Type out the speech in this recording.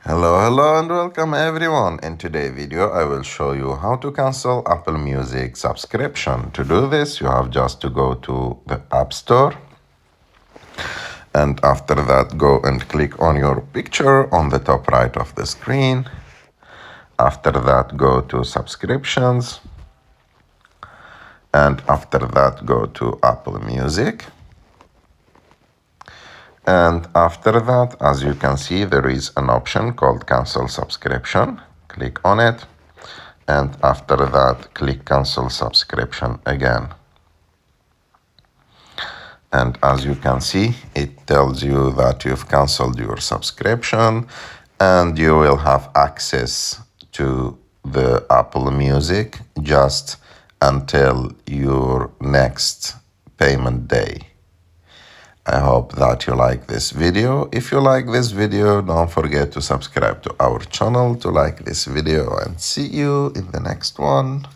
Hello and welcome everyone. In today's video I will show you how to cancel Apple Music subscription. To do this you have just to go to the App Store, and after that go and click on your picture on the top right of the screen. After that go to subscriptions, and after that go to Apple Music. And after that, as you can see, there is an option called cancel subscription. Click on it, and after that click cancel subscription again. And as you can see, it tells you that you've canceled your subscription and you will have access to the Apple Music just until your next payment day. I hope that you like this video. If you like this video, don't forget to subscribe to our channel to like this video, and see you in the next one.